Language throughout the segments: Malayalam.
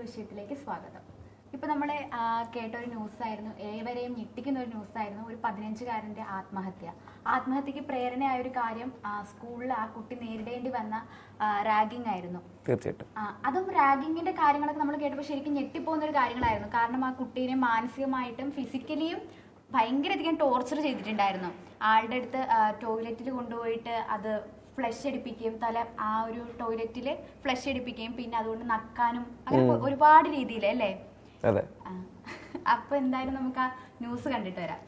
വിഷയത്തിലേക്ക് സ്വാഗതം. ഇപ്പൊ നമ്മളെ കേട്ട ഒരു ന്യൂസ് ആയിരുന്നു, ഏവരെയും ഞെട്ടിക്കുന്ന ഒരു ന്യൂസ് ആയിരുന്നു. ഒരു 15-കാരന്റെ ആത്മഹത്യക്ക് പ്രേരണയായ ഒരു കാര്യം സ്കൂളിൽ ആ കുട്ടി നേരിടേണ്ടി വന്ന റാഗിംഗ് ആയിരുന്നു. തീർച്ചയായിട്ടും അതും റാഗിങ്ങിന്റെ കാര്യങ്ങളൊക്കെ നമ്മൾ കേട്ടപ്പോൾ ശരിക്കും ഞെട്ടിപ്പോകുന്ന ഒരു കാര്യങ്ങളായിരുന്നു. കാരണം ആ കുട്ടീനെ മാനസികമായിട്ടും ഫിസിക്കലിയും ഭയങ്കരധികം ടോർച്ചർ ചെയ്തിട്ടുണ്ടായിരുന്നു. ആളുടെ അടുത്ത് ടോയ്ലറ്റിൽ കൊണ്ടുപോയിട്ട് അത് ഫ്ലഷ് അടിപ്പിക്കുകയും ആ ഒരു ടോയ്ലറ്റിൽ ഫ്ലഷ് അടിപ്പിക്കുകയും പിന്നെ അതുകൊണ്ട് നക്കാനും അങ്ങനെ ഒരുപാട് രീതിയിൽ അല്ലേ. അപ്പൊ എന്തായാലും നമുക്ക് ആ ന്യൂസ് കണ്ടിട്ട് വരാം.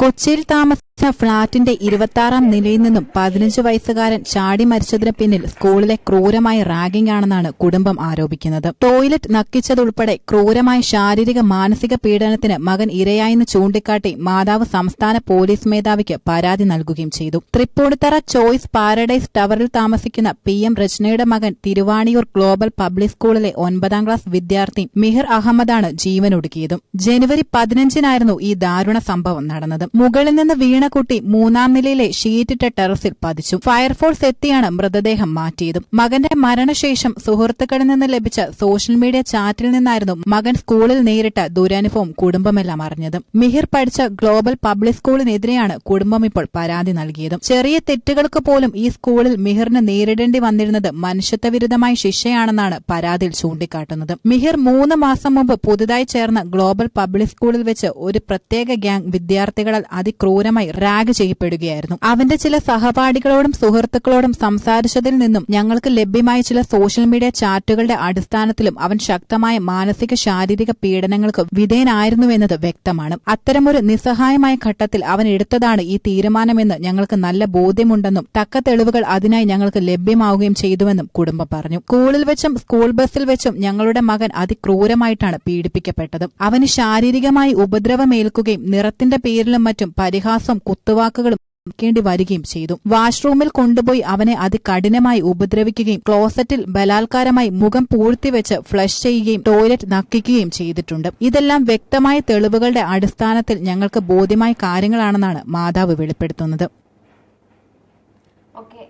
കൊച്ചിയിൽ താമസിച്ച ഫ്ളാറ്റിന്റെ 26-ാം നിലയിൽ നിന്നും 15 വയസ്സുകാരൻ ചാടി മരിച്ചതിന് പിന്നിൽ സ്കൂളിലെ ക്രൂരമായ റാഗിംഗ് ആണെന്നാണ് കുടുംബം ആരോപിക്കുന്നത്. ടോയ്ലറ്റ് നക്കിച്ചതുൾപ്പെടെ ക്രൂരമായ ശാരീരിക മാനസിക പീഡനത്തിന് മകൻ ഇരയായെന്ന് ചൂണ്ടിക്കാട്ടി മാതാവ് സംസ്ഥാന പോലീസ് മേധാവിക്ക് പരാതി നൽകുകയും ചെയ്തു. തൃപ്പൂണിത്തറ ചോയ്സ് പാരഡൈസ് ടവറിൽ താമസിക്കുന്ന PM രചനയുടെ മകൻ തിരുവാണിയൂർ ഗ്ലോബൽ പബ്ലിക് സ്കൂളിലെ 9ാം ക്ലാസ് വിദ്യാർത്ഥി മിഹിർ അഹമ്മദാണ് ജീവനൊടുക്കിയതും. ജനുവരി 15-നായിരുന്നു ഈ ദാരുണ സംഭവം നടന്നത്. മുകളിൽ നിന്ന് വീണ കുട്ടി 3ാം നിലയിലെ ഷീറ്റിട്ട ടെറസിൽ പതിച്ചു. ഫയർഫോഴ്സ് എത്തിയാണ് മൃതദേഹം മാറ്റിയതും. മകന്റെ മരണശേഷം സുഹൃത്തുക്കളിൽ നിന്ന് ലഭിച്ച സോഷ്യൽ മീഡിയ ചാറ്റിൽ നിന്നായിരുന്നു മകൻ സ്കൂളിൽ നേരിട്ട ദുരനുഭവം കുടുംബമെല്ലാം അറിഞ്ഞത്. മിഹിർ പഠിച്ച ഗ്ലോബൽ പബ്ലിക് സ്കൂളിനെതിരെയാണ് കുടുംബം ഇപ്പോൾ പരാതി നൽകിയതും. ചെറിയ തെറ്റുകൾക്ക് പോലും ഈ സ്കൂളിൽ മിഹിറിന് നേരിടേണ്ടി വന്നിരുന്നത് മനുഷ്യത്വവിരുദ്ധമായ ശിക്ഷയാണെന്നാണ് പരാതിയിൽ ചൂണ്ടിക്കാട്ടുന്നത്. മിഹിർ 3 മാസം മുമ്പ് പുതുതായി ചേർന്ന ഗ്ലോബൽ പബ്ലിക് സ്കൂളിൽ വെച്ച് ഒരു പ്രത്യേക ഗ്യാങ് വിദ്യാർത്ഥികളാൽ അതിക്രൂരമായി റാഗ് ചെയ്യപ്പെടുകയായിരുന്നു. അവന്റെ ചില സഹപാഠികളോടും സുഹൃത്തുക്കളോടും സംസാരിച്ചതിൽ നിന്നും ഞങ്ങൾക്ക് ലഭ്യമായ ചില സോഷ്യൽ മീഡിയ ചാറ്റുകളുടെ അടിസ്ഥാനത്തിലും അവൻ ശക്തമായ മാനസിക ശാരീരിക പീഡനങ്ങൾക്ക് വിധേയനായിരുന്നുവെന്നത് വ്യക്തമാണ്. അത്തരമൊരു നിസ്സഹായമായ ഘട്ടത്തിൽ അവൻ എടുത്തതാണ് ഈ തീരുമാനമെന്ന് ഞങ്ങൾക്ക് നല്ല ബോധ്യമുണ്ടെന്നും തക്ക തെളിവുകൾ അതിനായി ഞങ്ങൾക്ക് ലഭ്യമാവുകയും ചെയ്തുവെന്നും കുടുംബം പറഞ്ഞു. സ്കൂളിൽ വെച്ചും സ്കൂൾ ബസ്സിൽ വെച്ചും ഞങ്ങളുടെ മകൻ അതിക്രൂരമായിട്ടാണ് പീഡിപ്പിക്കപ്പെട്ടത്. അവന് ശാരീരികമായി ഉപദ്രവമേൽക്കുകയും നിറത്തിന്റെ പേരിലും മറ്റും പരിഹാസം കുത്തുവാക്കുകളും േണ്ടി വരികയും ചെയ്തു. വാഷ്റൂമിൽ കൊണ്ടുപോയി അവനെ അതികഠിനമായി ഉപദ്രവിക്കുകയും ക്ലോസറ്റിൽ ബലാത്കാരമായി മുഖം പൂഴ്ത്തിവെച്ച് ഫ്ലഷ് ചെയ്യുകയും ടോയ്ലറ്റ് നക്കിക്കുകയും ചെയ്തിട്ടുണ്ട്. ഇതെല്ലാം വ്യക്തമായ തെളിവുകളുടെ അടിസ്ഥാനത്തിൽ ഞങ്ങൾക്ക് ബോധ്യമായ കാര്യങ്ങളാണെന്നാണ് മാതാവ് വെളിപ്പെടുത്തുന്നത്.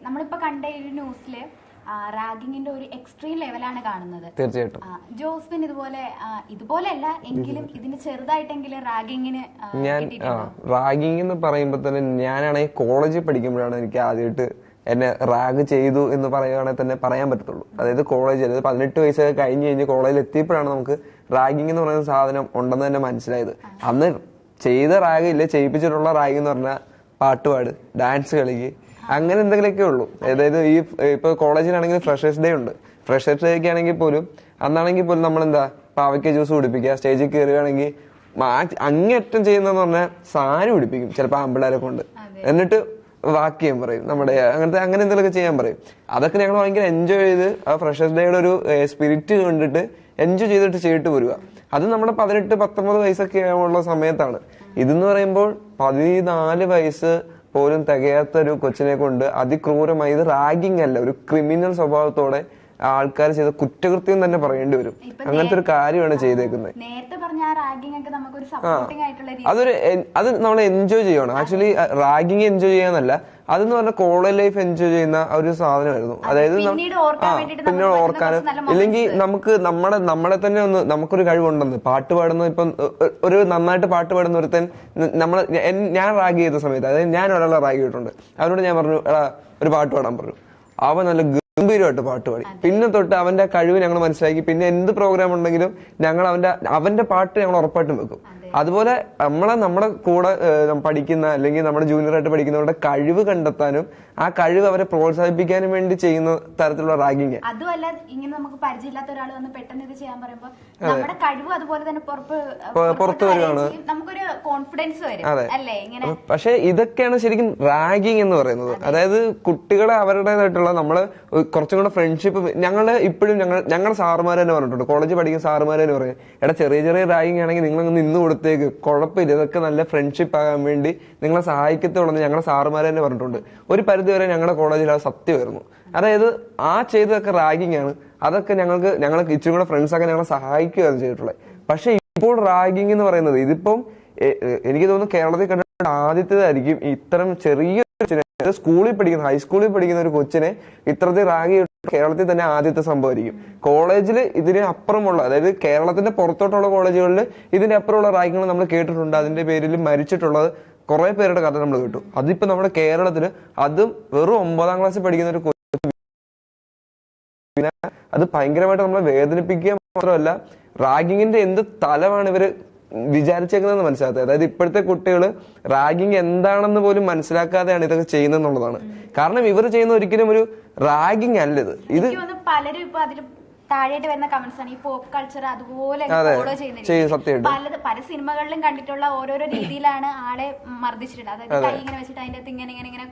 നമ്മളിപ്പോ കണ്ട ഈ ന്യൂസില് റാഗിങ്ങിന്റെ ഒരു എക്സ്ട്രീം ലെവലാണ് കാണുന്നത്. തീർച്ചയായിട്ടും ജോസ്ഫിൻ ഇതുപോലെയല്ല എങ്കിലും ഇതിന് ചെറുതായിട്ടെങ്കിലും റാഗിങ്ങിന് റാഗിങ് എന്ന് പറയുമ്പോ തന്നെ ഞാനാണെങ്കിൽ കോളേജിൽ പഠിക്കുമ്പോഴാണ് എനിക്ക് ആദ്യമായിട്ട് എന്നെ റാഗ് ചെയ്തു എന്ന് പറയുകയാണെങ്കിൽ തന്നെ പറയാൻ പറ്റത്തുള്ളൂ. അതായത് കോളേജിൽ 18 വയസ്സൊക്കെ കഴിഞ്ഞ് കോളേജിൽ എത്തിയപ്പോഴാണ് നമുക്ക് റാഗിങ് എന്ന് പറയുന്ന സാധനം ഉണ്ടെന്ന് തന്നെ മനസ്സിലായത്. അന്ന് ചെയ്ത റാഗ് ഇല്ല, ചെയ്യിപ്പിച്ചിട്ടുള്ള റാഗ് എന്ന് പറഞ്ഞാൽ പാട്ടുപാട്, ഡാൻസ് കളിക്ക്, അങ്ങനെ എന്തെങ്കിലുമൊക്കെ ഉള്ളൂ. അതായത് ഇപ്പൊ കോളേജിലാണെങ്കിൽ ഫ്രഷേഴ്സ് ഡേ ഉണ്ട്. ഫ്രഷേഴ്സ് ഡേക്ക് ആണെങ്കിൽ പോലും അന്നാണെങ്കിൽ പോലും നമ്മളെന്താ പാവയ്ക്ക ജ്യൂസ് കുടിപ്പിക്കുക, സ്റ്റേജിൽ കയറുകയാണെങ്കിൽ അങ്ങേറ്റം ചെയ്യുന്നതെന്ന് പറഞ്ഞാൽ സാരി കുടിപ്പിക്കും ചിലപ്പോൾ ആമ്പിള്ളേരെ കൊണ്ട്, എന്നിട്ട് വാക്ക് ചെയ്യാൻ പറയും, നമ്മുടെ അങ്ങനെ എന്തെങ്കിലുമൊക്കെ ചെയ്യാൻ പറയും. അതൊക്കെ ഞങ്ങൾ ഭയങ്കര എൻജോയ് ചെയ്ത് ആ ഫ്രഷേഴ്സ് ഡേയുടെ ഒരു സ്പിരിറ്റ് കണ്ടിട്ട് എൻജോയ് ചെയ്തിട്ട് വരിക. അത് നമ്മുടെ 18-19 വയസ്സൊക്കെ ഉള്ള സമയത്താണ്. ഇതെന്ന് പറയുമ്പോൾ 14 വയസ്സ് പോലും തികയാത്ത ഒരു കൊച്ചിനെ കൊണ്ട് അതിക്രൂരമായി, ഇത് റാഗിങ് അല്ല, ഒരു ക്രിമിനൽ സ്വഭാവത്തോടെ ആൾക്കാർ ചെയ്ത കുറ്റകൃത്യം തന്നെ പറയേണ്ടി വരും. അങ്ങനത്തെ ഒരു കാര്യമാണ് ചെയ്തേക്കുന്നത്. അത് നമ്മൾ എൻജോയ് ചെയ്യണം. ആക്ച്വലി റാഗിങ് എൻജോയ് ചെയ്യാന്നല്ല, അതെന്ന് പറഞ്ഞാൽ കോളേജ് ലൈഫ് എൻജോയ് ചെയ്യുന്ന ഒരു സാധനമായിരുന്നു. അതായത് പിന്നീട് ഓർക്കാനും, ഇല്ലെങ്കിൽ നമുക്ക് നമ്മളെ തന്നെ നമുക്കൊരു കഴിവുണ്ടെന്ന് പാട്ട് പാടുന്ന, ഇപ്പം ഒരു നന്നായിട്ട് പാട്ട് പാടുന്ന ഒരുത്തൻ ഞാൻ റാഗ് ചെയ്ത സമയത്ത്, അതായത് ഞാൻ ഒരാളെ റാഗ് ചെയ്തിട്ടുണ്ട്, അവനോട് ഞാൻ പറഞ്ഞു ഒരു പാട്ട് പാടാൻ പറഞ്ഞു. അവൻ നല്ല ഗംഭീരമായിട്ട് പാട്ട് പാടി. പിന്നെ തൊട്ട് അവന്റെ കഴിവ് ഞങ്ങൾ മനസ്സിലാക്കി. പിന്നെ എന്ത് പ്രോഗ്രാം ഉണ്ടെങ്കിലും ഞങ്ങൾ അവന്റെ പാട്ട് ഞങ്ങൾ ഉറപ്പായിട്ടും വെക്കും. അതുപോലെ നമ്മുടെ കൂടെ പഠിക്കുന്ന അല്ലെങ്കിൽ നമ്മുടെ ജൂനിയറായിട്ട് പഠിക്കുന്നവരുടെ കഴിവ് കണ്ടെത്താനും ആ കഴിവ് അവരെ പ്രോത്സാഹിപ്പിക്കാനും വേണ്ടി ചെയ്യുന്ന തരത്തിലുള്ള റാഗിങ്. അതുമല്ല, ഇങ്ങനെ നമുക്ക് പരിചയമില്ലാത്ത ഒരാൾ വന്ന് പെട്ടെന്ന് ഇത് ചെയ്യാൻ പറയുമ്പോൾ നമ്മുടെ കഴിവ് അതുപോലെ തന്നെ പുറത്തു വരികയാണ്, നമുക്കൊരു കോൺഫിഡൻസ് വരും. അല്ലേ? ഇങ്ങനെ പക്ഷെ ഇതൊക്കെയാണ് ശരിക്കും റാഗിങ് എന്ന് പറയുന്നത്. അതായത് കുട്ടികളെ അവരുടേതായിട്ടുള്ള നമ്മള് കുറച്ചും കൂടെ ഫ്രണ്ട്ഷിപ്പ് ഇപ്പോഴും ഞങ്ങളുടെ സാറുമാർ തന്നെ പറഞ്ഞിട്ടുണ്ട്, കോളേജിൽ പഠിക്കുന്ന സാറുമാർ തന്നെ പറയും, ചെറിയ റാഗിങ് ആണെങ്കിൽ നിങ്ങൾ നിന്ന് കൊടുത്തേക്ക്, കുഴപ്പമില്ല, ഇതൊക്കെ നല്ല ഫ്രണ്ട്ഷിപ്പ് ആകാൻ വേണ്ടി നിങ്ങളെ സഹായിക്കത്തുള്ളൂ ഞങ്ങളുടെ സാറുമാർ തന്നെ പറഞ്ഞിട്ടുണ്ട്. ഒരു പരിധിവരെ ഞങ്ങളുടെ കോളേജിൽ അത് സത്യമായിരുന്നു. അതായത് ആ ചെയ്തതൊക്കെ റാഗിങ് ആണ്. അതൊക്കെ ഞങ്ങൾക്ക് ഇച്ചിരി കൂടെ ഫ്രണ്ട്സൊക്കെ ഞങ്ങളെ സഹായിക്കുകയാണ് ചെയ്തിട്ടുള്ളത്. പക്ഷെ ഇപ്പോൾ റാഗിങ് എന്ന് പറയുന്നത് ഇതിപ്പം എനിക്ക് തോന്നുന്നു കേരളത്തിൽ കണ്ടിട്ട് ആദ്യത്തേതായിരിക്കും ഇത്തരം ചെറിയ സ്കൂളിൽ പഠിക്കുന്ന ഹൈസ്കൂളിൽ പഠിക്കുന്ന ഒരു കൊച്ചിനെ ഇത്രത്തിൽ റാഗി കേരളത്തിൽ തന്നെ ആദ്യത്തെ സംഭവമായിരിക്കും. കോളേജിൽ ഇതിന് അപ്പുറമുള്ള, അതായത് കേരളത്തിന്റെ പുറത്തോട്ടുള്ള കോളേജുകളിൽ ഇതിന്റെ അപ്പുറമുള്ള റാഗിങ്ങൾ നമ്മൾ കേട്ടിട്ടുണ്ട്. അതിന്റെ പേരിൽ മരിച്ചിട്ടുള്ളത് കുറെ പേരുടെ കഥ നമ്മൾ കേട്ടു. അതിപ്പോ നമ്മുടെ കേരളത്തില് അതും വെറും 9ാം ക്ലാസ്സിൽ പഠിക്കുന്ന ഒരു പിന്നെ അത് ഭയങ്കരമായിട്ട് നമ്മളെ വേദനിപ്പിക്കുക മാത്രമല്ല, റാഗിങ്ങിന്റെ എന്ത് തലമാണ് ഇവര് വിചാരിച്ചേക്കുന്നതെന്ന് മനസ്സിലാത്തത്. അതായത് ഇപ്പോഴത്തെ കുട്ടികൾ റാഗിങ് എന്താണെന്ന് പോലും മനസ്സിലാക്കാതെയാണ് ഇതൊക്കെ ചെയ്യുന്നതെന്നുള്ളതാണ്. കാരണം ഇവർ ചെയ്യുന്ന ഒരിക്കലും ഒരു റാഗിങ് അല്ല ഇത്. പലരും ഇപ്പൊ അതിൽ താഴെയായിട്ട് വരുന്ന കമന്റ്സ് ആണ് ഈ പോപ്പ് കൾച്ചർ അതുപോലെ ഫോളോ ചെയ്യുന്നത്. പല സിനിമകളിലും കണ്ടിട്ടുള്ള ഓരോരോ രീതിയിലാണ് ആളെ മർദ്ദിച്ചിട്ടുണ്ട്. അതായത് കൈ ഇങ്ങനെ വെച്ചിട്ട് അതിന്റെ അകത്ത് ഇങ്ങനെ ഇങ്ങനെ ഇങ്ങനെ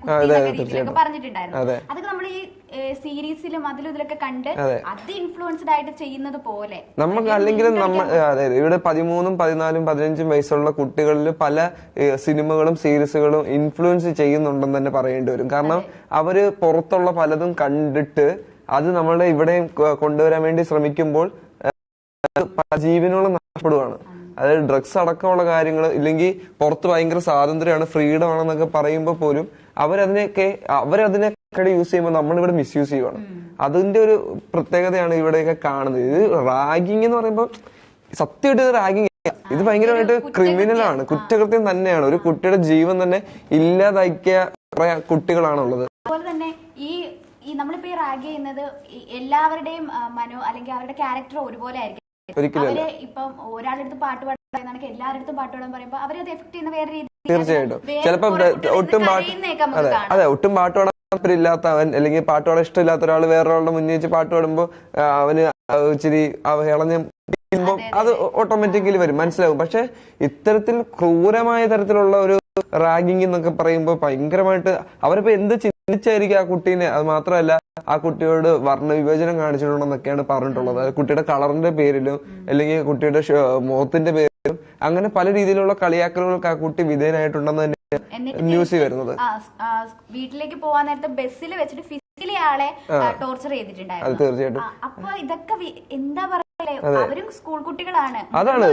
രീതിയിലൊക്കെ പറഞ്ഞിട്ടുണ്ടായിരുന്നു. അതൊക്കെ നമ്മൾ ഈ സീരീസിലും അതിലും ഇതിലൊക്കെ കണ്ട് അത് ഇൻഫ്ലുവൻസ്ഡ് ആയിട്ട് ചെയ്യുന്നത് പോലെ നമുക്ക് അല്ലെങ്കിലും അതായത് ഇവിടെ 13, 14, 15 വയസ്സുള്ള കുട്ടികളിൽ പല സിനിമകളും സീരീസുകളും ഇൻഫ്ലുവൻസ് ചെയ്യുന്നുണ്ടെന്ന് തന്നെ പറയേണ്ടി വരും. കാരണം അവര് പുറത്തുള്ള പലതും കണ്ടിട്ട് അത് നമ്മളെ ഇവിടെ കൊണ്ടുവരാൻ വേണ്ടി ശ്രമിക്കുമ്പോൾ ജീവനോളം നഷ്ടപ്പെടുവാണ്. അതായത് ഡ്രഗ്സ് അടക്കമുള്ള കാര്യങ്ങൾ, ഇല്ലെങ്കിൽ പുറത്ത് ഭയങ്കര സ്വാതന്ത്ര്യമാണ്, ഫ്രീഡം ആണെന്നൊക്കെ പറയുമ്പോൾ പോലും അവരതിനൊക്കെ യൂസ് ചെയ്യുമ്പോൾ നമ്മളിവിടെ മിസ്യൂസ് ചെയ്യുവാണ്. അതിന്റെ ഒരു പ്രത്യേകതയാണ് ഇവിടെയൊക്കെ കാണുന്നത്. ഇത് റാഗിങ് എന്ന് പറയുമ്പോൾ സത്യമായിട്ട് ഇത് റാഗിങ്, ഇത് ഭയങ്കരമായിട്ട് ക്രിമിനലാണ്, കുറ്റകൃത്യം തന്നെയാണ്. ഒരു കുട്ടിയുടെ ജീവൻ തന്നെ ഇല്ലാതാക്കിയ കുറെ കുട്ടികളാണുള്ളത്. അതുപോലെ തന്നെ ഈ നമ്മളിപ്പോ ഈ റാഗ് ചെയ്യുന്നത് എല്ലാവരുടെയും അല്ലെങ്കിൽ അവരുടെ ക്യാരക്ടർ ഒരുപോലെ ആയിരിക്കും. അവര് ഇപ്പം ഒരാളെടുത്ത് പാട്ട് പാടാൻ എല്ലാവരുടെ പാട്ട് പാടാൻ പറയുമ്പോൾ അവരത് എഫക്ട് ചെയ്യുന്ന വേറെ രീതി. തീർച്ചയായിട്ടും ചിലപ്പോ ഒട്ടും പാട്ട് പാടാൻ ഇല്ലാത്തവൻ അല്ലെങ്കിൽ പാട്ട് പാടാൻ ഇഷ്ടമില്ലാത്ത ഒരാൾ വേറൊരാളുടെ മുന്നിൽ വെച്ച് പാട്ട് പാടുമ്പോ അവന് ഇച്ചിരി അവഹേളനം അത് ഓട്ടോമാറ്റിക്കലി വരും, മനസ്സിലാവും. പക്ഷെ ഇത്തരത്തിൽ ക്രൂരമായ തരത്തിലുള്ള ഒരു റാഗിങ് എന്നൊക്കെ പറയുമ്പോൾ ഭയങ്കരമായിട്ട് അവരിപ്പോ എന്ത് ചിന്തിച്ചായിരിക്കും ആ കുട്ടീനെ. അത് മാത്രമല്ല ആ കുട്ടിയോട് വർണ്ണവിവേചനം കാണിച്ചിട്ടുണ്ടെന്നൊക്കെയാണ് പറഞ്ഞിട്ടുള്ളത്. കുട്ടിയുടെ കളറിന്റെ പേരിലും അല്ലെങ്കിൽ കുട്ടിയുടെ മുഖത്തിന്റെ പേരിലും അങ്ങനെ പല രീതിയിലുള്ള കളിയാക്കലുകൾക്ക് ആ കുട്ടി വിധേയനായിട്ടുണ്ടെന്ന് തന്നെ ന്യൂസ് വരുന്നത്. വീട്ടിലേക്ക് പോവാൻ നേരത്തെ ബസ്സിൽ വെച്ചിട്ട് ഫിസിക്കലി ആളെ ടോർച്ചർ ചെയ്തിട്ടുണ്ടായിരുന്നു. തീർച്ചയായിട്ടും. അപ്പൊ ഇതൊക്കെ എന്താ പറയുക, അവരും സ്കൂൾ കുട്ടികളാണ്. അതാണ്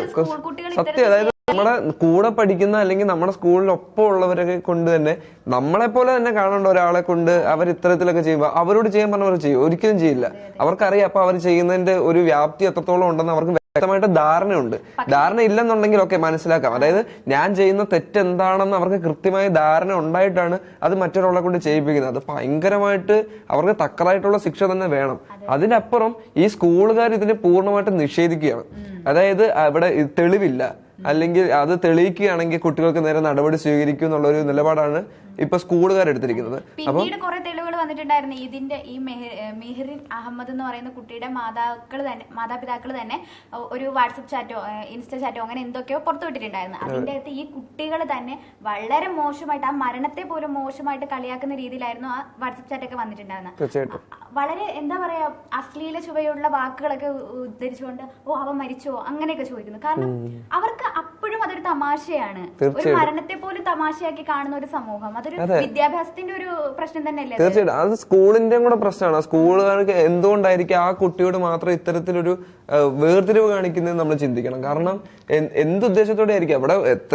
സത്യം. അതായത് നമ്മുടെ കൂടെ പഠിക്കുന്ന അല്ലെങ്കിൽ നമ്മുടെ സ്കൂളിലൊപ്പം ഉള്ളവരൊക്കെ കൊണ്ട് തന്നെ നമ്മളെ പോലെ തന്നെ കാണേണ്ട ഒരാളെ കൊണ്ട് അവർ ഇത്തരത്തിലൊക്കെ ചെയ്യുമ്പോൾ അവരോട് ചെയ്യാൻ പറഞ്ഞവർ ചെയ്യും, ഒരിക്കലും ചെയ്യില്ല. അവർക്കറിയാം അപ്പൊ അവർ ചെയ്യുന്നതിന്റെ ഒരു വ്യാപ്തി എത്രത്തോളം ഉണ്ടെന്ന് അവർക്ക് വ്യക്തമായിട്ട് ധാരണയുണ്ട്. ധാരണ ഇല്ലെന്നുണ്ടെങ്കിൽ ഒക്കെ മനസ്സിലാക്കാം. അതായത് ഞാൻ ചെയ്യുന്ന തെറ്റെന്താണെന്ന് അവർക്ക് കൃത്യമായ ധാരണ ഉണ്ടായിട്ടാണ് അത് മറ്റൊരാളെ കൊണ്ട് ചെയ്യിപ്പിക്കുന്നത്. അത് ഭയങ്കരമായിട്ട് അവർക്ക് തക്കതായിട്ടുള്ള ശിക്ഷ തന്നെ വേണം. അതിനപ്പുറം ഈ സ്കൂളുകാർ ഇതിനെ പൂർണ്ണമായിട്ട് നിഷേധിക്കുകയാണ്. അതായത് ഇവിടെ തെളിവില്ല, അല്ലെങ്കിൽ അത് തെളിയിക്കുകയാണെങ്കിൽ കുട്ടികൾക്ക് നേരെ നടപടി സ്വീകരിക്കും എന്നുള്ള ഒരു നിലപാടാണ് ഇപ്പൊ സ്കൂളുകാർ എടുത്തിരിക്കുന്നത്. പിന്നീട് കുറെ തെളിവുകൾ വന്നിട്ടുണ്ടായിരുന്നു. ഇതിന്റെ ഈ മെഹറിൻ അഹമ്മദ് എന്ന് പറയുന്ന കുട്ടിയുടെ മാതാപിതാക്കൾ തന്നെ ഒരു വാട്സപ്പ് ചാറ്റോ ഇൻസ്റ്റ ചാറ്റോ അങ്ങനെ എന്തൊക്കെയോ പുറത്തുവിട്ടിട്ടുണ്ടായിരുന്നു. അതിന്റെ അകത്ത് ഈ കുട്ടികൾ തന്നെ വളരെ മോശമായിട്ട് ആ മരണത്തെ പോലും മോശമായിട്ട് കളിയാക്കുന്ന രീതിയിലായിരുന്നു ആ വാട്സപ്പ് ചാറ്റൊക്കെ വന്നിട്ടുണ്ടായിരുന്നത്. വളരെ എന്താ പറയാ അശ്ലീല ചുവയുള്ള വാക്കുകളൊക്കെ ഉദ്ധരിച്ചുകൊണ്ട് അവൻ മരിച്ചോ അങ്ങനെയൊക്കെ ചോദിക്കുന്നു. കാരണം അവർക്ക് അപ്പോഴും അതൊരു തമാശയാണ്. ഒരു മരണത്തെ പോലും തമാശയാക്കി കാണുന്ന ഒരു സമൂഹം, അതൊരു വിദ്യാഭ്യാസത്തിന്റെ ഒരു പ്രശ്നം തന്നെയല്ലേ? തീർച്ചയായിട്ടും അത് സ്കൂളിന്റെ കൂടെ പ്രശ്നമാണ്. സ്കൂളുകാർക്ക് എന്തുകൊണ്ടായിരിക്കും ആ കുട്ടിയോട് മാത്രം ഇത്തരത്തിലൊരു വേർതിരിവ് കാണിക്കുന്നത് നമ്മൾ ചിന്തിക്കണം. കാരണം എന്തുദ്ദേശത്തോടെ ആയിരിക്കും അവിടെ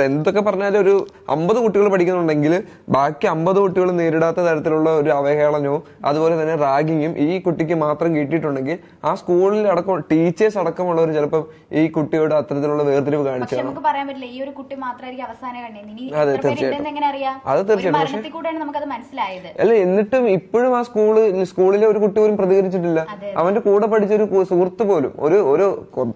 എന്തൊക്കെ പറഞ്ഞാലും ഒരു 50 കുട്ടികൾ പഠിക്കുന്നുണ്ടെങ്കിൽ ബാക്കി 50 കുട്ടികൾ നേരിടാത്ത തരത്തിലുള്ള ഒരു അവഹേളനവും അതുപോലെ തന്നെ റാഗിങ്ങും ഈ കുട്ടിക്ക് മാത്രം കിട്ടിയിട്ടുണ്ടെങ്കിൽ ആ സ്കൂളിൽ അടക്കം ടീച്ചേഴ്സ് അടക്കമുള്ളവർ ചിലപ്പോൾ ഈ കുട്ടിയോട് അത്തരത്തിലുള്ള വേർതിരിവ് കാണിച്ചു. നമുക്ക് പറയാൻ പറ്റില്ല ഈ ഒരു കുട്ടി മാത്രമായിരിക്കും അവസാനം കണ്ടത്. അത് തീർച്ചയായിട്ടും മനസ്സിലായത് അല്ല. എന്നിട്ടും ഇപ്പോഴും ആ സ്കൂളിലെ ഒരു കുട്ടി പോലും പ്രതികരിച്ചിട്ടില്ല. അവന്റെ കൂടെ പഠിച്ച ഒരു സുഹൃത്ത് പോലും ഒരു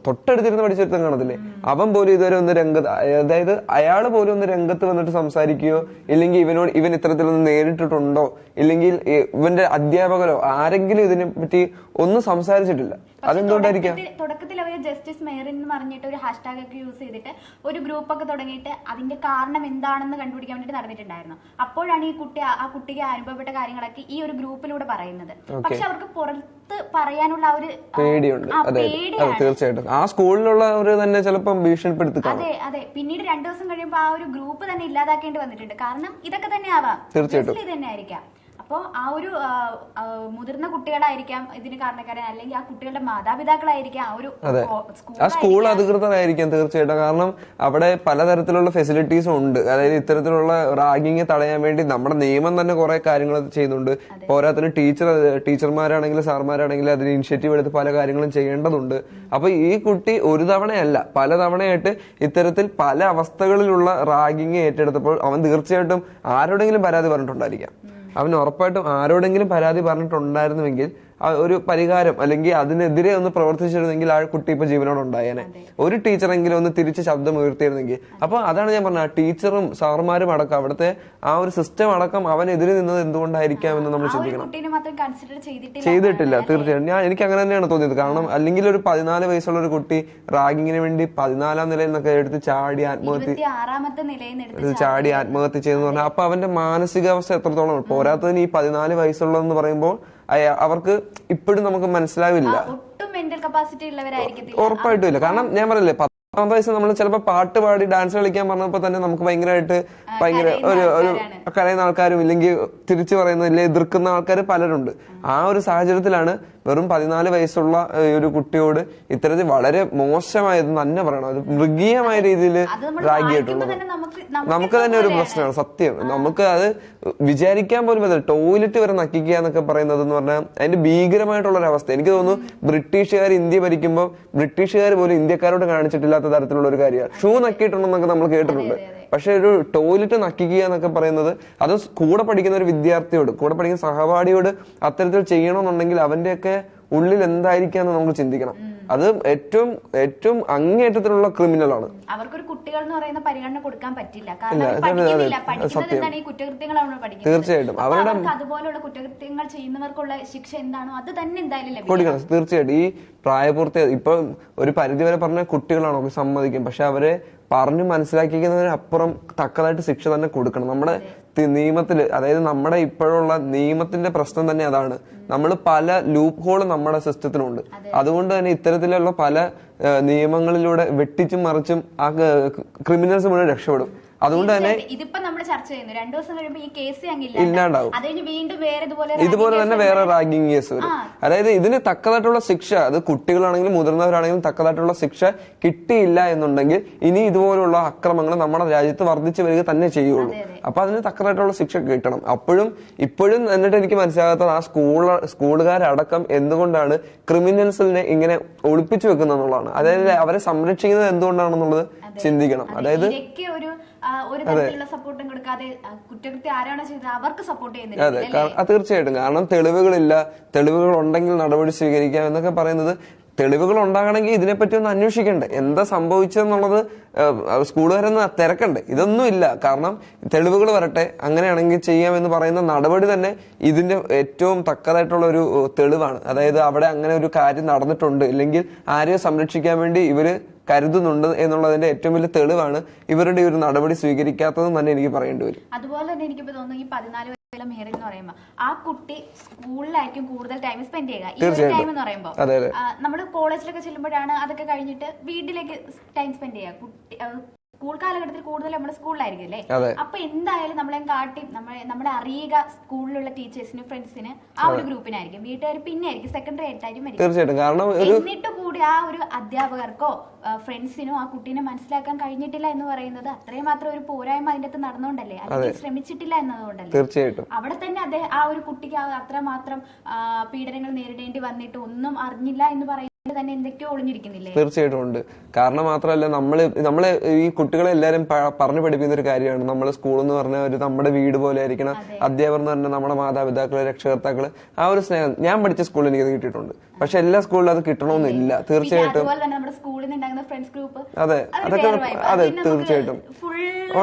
തൊട്ടടുത്തിരുന്ന് പഠിച്ചെടുത്തും കാണത്തില്ലേ, അവൻ പോലും ഇതുവരെ ഒന്ന് രംഗത്ത്, അതായത് അയാൾ പോലും ഒന്ന് രംഗത്ത് വന്നിട്ട് സംസാരിക്കുകയോ ഇല്ലെങ്കിൽ ഇവൻ ഇത്തരത്തിലൊന്ന് നേരിട്ടിട്ടുണ്ടോ ഇല്ലെങ്കിൽ ഇവന്റെ അധ്യാപകരോ ആരെങ്കിലും ഇതിനെ പറ്റി ഒന്നും സംസാരിച്ചിട്ടില്ല. അതെന്തുകൊണ്ടായിരിക്കാം? തുടക്കത്തിൽ അവർ ജസ്റ്റിസ് മെഹറിൻ എന്ന് പറഞ്ഞിട്ട് ഒരു ഹാഷ്ടാഗ് ഒക്കെ യൂസ് ചെയ്തിട്ട് ഒരു ഗ്രൂപ്പ് ഒക്കെ തുടങ്ങിയിട്ട് അതിന്റെ കാരണം എന്താണെന്ന് കണ്ടുപിടിക്കാൻ വേണ്ടിട്ട് നടന്നിട്ടുണ്ടായിരുന്നു. അപ്പോഴാണ് ആ കുട്ടിക്ക് അനുഭവപ്പെട്ട കാര്യങ്ങളൊക്കെ ഈ ഒരു ഗ്രൂപ്പിലൂടെ പറയുന്നത്. പക്ഷെ അവർക്ക് പുറത്ത് പറയാനുള്ള ആ ഒരു പേടിയുണ്ട്. തീർച്ചയായിട്ടും ആ സ്കൂളിലുള്ളവര് തന്നെ ചിലപ്പോൾ ഭീഷണിപ്പെടുത്തി. അതെ. പിന്നീട് 2 ദിവസം കഴിയുമ്പോൾ ആ ഒരു ഗ്രൂപ്പ് തന്നെ ഇല്ലാതാക്കേണ്ടി വന്നിട്ടുണ്ട്. കാരണം ഇതൊക്കെ തന്നെ ആവാം, തീർച്ചയായിട്ടും ഇത് തന്നെ ആയിരിക്കാം. അപ്പൊ ആ ഒരു മുതിർന്ന കുട്ടികളായിരിക്കാം ഇതിന് കാരണക്കാരൻ, അല്ലെങ്കിൽ ആ കുട്ടികളുടെ മാതാപിതാക്കളായിരിക്കാം ആ ഒരു സ്കൂൾ അധികൃതരായിരിക്കാം തീർച്ചയായിട്ടും. കാരണം അവിടെ പലതരത്തിലുള്ള ഫെസിലിറ്റീസും ഉണ്ട്. അതായത് ഇത്തരത്തിലുള്ള റാഗിങ് തടയാൻ വേണ്ടി നമ്മുടെ നിയമം തന്നെ കുറെ കാര്യങ്ങൾ ചെയ്യുന്നുണ്ട്. പോരാത്തിന് ടീച്ചർമാരാണെങ്കിലും സാർമാരാണെങ്കിലും അതിന് ഇനിഷ്യേറ്റീവ് എടുത്ത് പല കാര്യങ്ങളും ചെയ്യേണ്ടതുണ്ട്. അപ്പൊ ഈ കുട്ടി ഒരു തവണയല്ല പല തവണയായിട്ട് ഇത്തരത്തിൽ പല അവസ്ഥകളിലുള്ള റാഗിങ് ഏറ്റെടുത്തപ്പോൾ അവൻ തീർച്ചയായിട്ടും ആരോടെങ്കിലും പരാതി പറഞ്ഞിട്ടുണ്ടായിരിക്കാം. അവൻ ഉറപ്പായിട്ടും ആരോടെങ്കിലും പരാതി പറഞ്ഞിട്ടുണ്ടായിരുന്നുവെങ്കിൽ ഒരു പരിഹാരം അല്ലെങ്കിൽ അതിനെതിരെ ഒന്ന് പ്രവർത്തിച്ചിരുന്നെങ്കിൽ ആ കുട്ടി ഇപ്പൊ ജീവനോട് ഉണ്ടായേനെ. ഒരു ടീച്ചറെങ്കിലും ഒന്ന് തിരിച്ച് ശബ്ദം ഉയർത്തിയിരുന്നെങ്കിൽ. അപ്പൊ അതാണ് ഞാൻ പറഞ്ഞത്, ടീച്ചറും സാറുമാരും അടക്കം അവിടുത്തെ ആ ഒരു സിസ്റ്റം അടക്കം അവനെതിരെ നിന്നത് എന്തുകൊണ്ടായിരിക്കാം എന്ന് നമ്മൾ ചിന്തിക്കണം. ചെയ്തിട്ടില്ല തീർച്ചയായും. എനിക്ക് അങ്ങനെ തന്നെയാണ് തോന്നിയത്. കാരണം അല്ലെങ്കിൽ ഒരു 14 വയസ്സുള്ള ഒരു കുട്ടി റാഗിങ്ങിന് വേണ്ടി 14ാം നിലയിൽ നിന്നൊക്കെ എടുത്ത് ചാടി ആത്മഹത്യ ചെയ്തെന്ന് പറഞ്ഞാൽ അപ്പൊ അവന്റെ മാനസികാവസ്ഥ എത്രത്തോളം. പോരാത്തതിന് ഈ 14 വയസ്സുള്ളതെന്ന് പറയുമ്പോൾ അവർക്ക് ഇപ്പോഴും നമുക്ക് മനസ്സിലാവില്ല, ഉറപ്പായിട്ടും ഇല്ല. കാരണം ഞാൻ പറയില്ലേ 10ാം വയസ്സ് നമ്മൾ ചിലപ്പോൾ പാട്ട് പാടി ഡാൻസ് കളിക്കാൻ പറഞ്ഞപ്പോ തന്നെ നമുക്ക് ഭയങ്കര ഒരു കരയുന്ന ആൾക്കാരും ഇല്ലെങ്കിൽ തിരിച്ചു പറയുന്ന ഇല്ലേ എതിർക്കുന്ന ആൾക്കാർ പലരുണ്ട്. ആ ഒരു സാഹചര്യത്തിലാണ് വെറും 14 വയസ്സുള്ള ഒരു കുട്ടിയോട് ഇത്തരത്തിൽ വളരെ മോശമായത് തന്നെ പറയണം, അത് മൃഗീയമായ രീതിയിൽ റാഗിയിട്ടുള്ളത് നമുക്ക് തന്നെ ഒരു പ്രശ്നമാണ്. സത്യം, നമുക്ക് അത് വിചാരിക്കാൻ പോലും പറ്റില്ല. ടോയ്ലറ്റ് വരെ നക്കിക്കുക എന്നൊക്കെ പറയുന്നത് എന്ന് പറഞ്ഞാൽ അതിന്റെ ഭീകരമായിട്ടുള്ള ഒരു അവസ്ഥ. എനിക്ക് തോന്നുന്നു ബ്രിട്ടീഷുകാർ ഇന്ത്യ ഭരിക്കുമ്പോൾ ബ്രിട്ടീഷുകാർ പോലും ഇന്ത്യക്കാരോട് കാണിച്ചിട്ടില്ലാത്ത തരത്തിലുള്ള ഒരു കാര്യമാണ്. ഷൂ നക്കിയിട്ടുണ്ടെന്നൊക്കെ നമ്മൾ കേട്ടിട്ടുണ്ട്. പക്ഷെ ഒരു ടോയ്ലറ്റ് നക്കിക്കുക എന്നൊക്കെ പറയുന്നത് അത് കൂടെ പഠിക്കുന്ന ഒരു വിദ്യാർത്ഥിയോട്, കൂടെ പഠിക്കുന്ന സഹപാഠിയോട് അത്തരത്തിൽ ചെയ്യണമെന്നുണ്ടെങ്കിൽ അവന്റെയൊക്കെ ഉള്ളിൽ എന്തായിരിക്കാന്ന് നമുക്ക് ചിന്തിക്കണം. അത് ഏറ്റവും അങ്ങേയറ്റത്തിലുള്ള ക്രിമിനലാണ്. അവർക്കൊരു കുട്ടികൾ എന്ന് പറയുന്ന പരിഗണന കൊടുക്കാൻ പറ്റില്ല. കാരണം ഈ കുറ്റകൃത്യങ്ങളാണ് പഠിക്കുന്നത്. തീർച്ചയായിട്ടും അവരുടെ അതുപോലുള്ള കുറ്റകൃത്യങ്ങൾ ചെയ്യുന്നവർക്കുള്ള ശിക്ഷ എന്താണോ അത് തന്നെ എന്തായാലും കൊടുക്കണം. തീർച്ചയായിട്ടും ഈ പ്രായപൂർത്തി ഇപ്പൊ ഒരു പരിധിവരെ പറഞ്ഞ കുട്ടികളാണോ സമ്മതിക്കും. പക്ഷെ അവരെ പറഞ്ഞു മനസ്സിലാക്കിക്കുന്നതിനപ്പുറം തക്കതായിട്ട് ശിക്ഷ തന്നെ കൊടുക്കണം. നമ്മുടെ നിയമത്തില്, അതായത് നമ്മുടെ ഇപ്പോഴുള്ള നിയമത്തിന്റെ പ്രശ്നം തന്നെ അതാണ്. നമ്മൾ പല ലൂപ്പ് ഹോൾ നമ്മുടെ സിസ്റ്റത്തിനുണ്ട്. അതുകൊണ്ട് തന്നെ ഇത്തരത്തിലുള്ള പല നിയമങ്ങളിലൂടെ വെട്ടിച്ചും മറിച്ചും ആ ക്രിമിനൽസ് മുഴുവൻ രക്ഷപ്പെടും. അതുകൊണ്ട് തന്നെ ഇതിപ്പോ നമ്മൾ ചർച്ച ചെയ്യുന്നു, 2 ദിവസം കഴിയുമ്പോൾ ഈ കേസ് ഇല്ലാണ്ടാവും. വീണ്ടും ഇതുപോലെ തന്നെ വേറെ റാഗിങ് കേസ് വരും. അതായത് ഇതിന് തക്കതായിട്ടുള്ള ശിക്ഷ, അത് കുട്ടികളാണെങ്കിലും മുതിർന്നവരാണെങ്കിലും തക്കതായിട്ടുള്ള ശിക്ഷ കിട്ടിയില്ല എന്നുണ്ടെങ്കിൽ ഇനി ഇതുപോലുള്ള അക്രമങ്ങൾ നമ്മുടെ രാജ്യത്ത് വർദ്ധിച്ചു വരിക തന്നെ ചെയ്യുള്ളൂ. അപ്പൊ അതിന് തക്കതായിട്ടുള്ള ശിക്ഷ കിട്ടണം. ഇപ്പോഴും എന്നിട്ട് എനിക്ക് മനസ്സിലാകാത്തത് ആ സ്കൂളുകാരടക്കം എന്തുകൊണ്ടാണ് ക്രിമിനൽസിനെ ഇങ്ങനെ ഒളിപ്പിച്ചു വെക്കുന്നത് എന്നുള്ളതാണ്. അതായത് അവരെ സംരക്ഷിക്കുന്നത് എന്തുകൊണ്ടാണെന്നുള്ളത് ചിന്തിക്കണം. അതായത് ഒരു തരത്തിലുള്ള സപ്പോർട്ടും കൊടുക്കാതെ കുറ്റകൃത്യം ആരാണ് ചെയ്തത് അവർക്ക് സപ്പോർട്ട് ചെയ്യുന്നില്ല. അതെ, തീർച്ചയായിട്ടും. കാരണം തെളിവുകളില്ല, തെളിവുകൾ ഉണ്ടെങ്കിൽ നടപടി സ്വീകരിക്കാം എന്നൊക്കെ പറയുന്നത്, തെളിവുകൾ ഉണ്ടാകണമെങ്കിൽ ഇതിനെപ്പറ്റി ഒന്ന് അന്വേഷിക്കണ്ടേ, എന്താ സംഭവിച്ചതെന്നുള്ളത് സ്കൂളുകാരെന്ന് തിരക്കണ്ടേ. ഇതൊന്നും ഇല്ല. കാരണം തെളിവുകൾ വരട്ടെ, അങ്ങനെയാണെങ്കിൽ ചെയ്യാമെന്ന് പറയുന്ന നടപടി തന്നെ ഇതിന്റെ ഏറ്റവും തക്കതായിട്ടുള്ള ഒരു തെളിവാണ്. അതായത് അവിടെ അങ്ങനെ ഒരു കാര്യം നടന്നിട്ടുണ്ട്, ഇല്ലെങ്കിൽ ആരെയും സംരക്ഷിക്കാൻ വേണ്ടി ഇവര് കരുതുന്നുണ്ട് എന്നുള്ളതിന്റെ ഏറ്റവും വലിയ തെളിവാണ് ഇവരുടെ ഒരു നടപടി സ്വീകരിക്കാത്തതെന്ന് തന്നെ എനിക്ക് പറയേണ്ടി വരും. അതുപോലെ തന്നെ എനിക്കിപ്പോ തോന്നുന്നു ഈ 14 വയസ്സുള്ള മെഹറിൻ എന്ന് പറയുമ്പോൾ ആ കുട്ടി സ്കൂളിലായിരിക്കും കൂടുതൽ ടൈം സ്പെൻഡ് ചെയ്യുക. ഈ ഒരു ടൈം എന്ന് പറയുമ്പോൾ നമ്മൾ കോളേജിലൊക്കെ ചെല്ലുമ്പോഴാണ് അതൊക്കെ കഴിഞ്ഞിട്ട് വീട്ടിലേക്ക് ടൈം സ്പെൻഡ് ചെയ്യുക. സ്കൂൾ കാലഘട്ടത്തിൽ കൂടുതൽ നമ്മുടെ സ്കൂളിലായിരിക്കും അല്ലേ. അപ്പൊ എന്തായാലും നമ്മളെ കാട്ടി നമ്മളെ അറിയുക സ്കൂളിലുള്ള ടീച്ചേഴ്സിന് ഫ്രണ്ട്സിന് ആ ഒരു ഗ്രൂപ്പിനായിരിക്കും. വീട്ടുകാർ പിന്നെ ആയിരിക്കും സെക്കൻഡറി ആയിട്ടായിരിക്കും. എന്നിട്ട് കൂടി ആ ഒരു അധ്യാപകർക്കോ ഫ്രണ്ട്സിനോ ആ കുട്ടീനെ മനസ്സിലാക്കാൻ കഴിഞ്ഞിട്ടില്ല എന്ന് പറയുന്നത് അത്രയും മാത്രം ഒരു പോരായ്മ അതിന്റെ അകത്ത് നടന്നുകൊണ്ടല്ലേ, അല്ലെങ്കിൽ ശ്രമിച്ചിട്ടില്ല എന്നതുകൊണ്ടല്ലേ. തീർച്ചയായിട്ടും അവിടെ തന്നെ അദ്ദേഹം ആ ഒരു കുട്ടിക്ക് അത്രമാത്രം പീഡനങ്ങൾ നേരിടേണ്ടി വന്നിട്ട് ഒന്നും അറിഞ്ഞില്ല എന്ന് പറയുന്നത് തന്നെ എന്തൊക്കെയോ ഒളിഞ്ഞിരിക്കുന്നില്ലേ. തീർച്ചയായിട്ടും ഉണ്ട്. കാരണം മാത്രമല്ല നമ്മളെ ഈ കുട്ടികളെ എല്ലാരും പറഞ്ഞു പഠിപ്പിക്കുന്ന ഒരു കാര്യമാണ്, നമ്മള് സ്കൂൾ എന്ന് പറഞ്ഞാൽ ഒരു നമ്മുടെ വീട് പോലെ ആയിരിക്കണം. അധ്യാപകർ എന്ന് പറഞ്ഞാൽ നമ്മുടെ മാതാപിതാക്കള്, രക്ഷകർത്താക്കള്, ആ ഒരു സ്നേഹം ഞാൻ പഠിച്ച സ്കൂളിൽ എനിക്ക് കിട്ടിയിട്ടുണ്ട്. പക്ഷെ എല്ലാ സ്കൂളിലും അത് കിട്ടണമെന്നില്ല. തീർച്ചയായിട്ടും അതെ, അതൊക്കെ തീർച്ചയായിട്ടും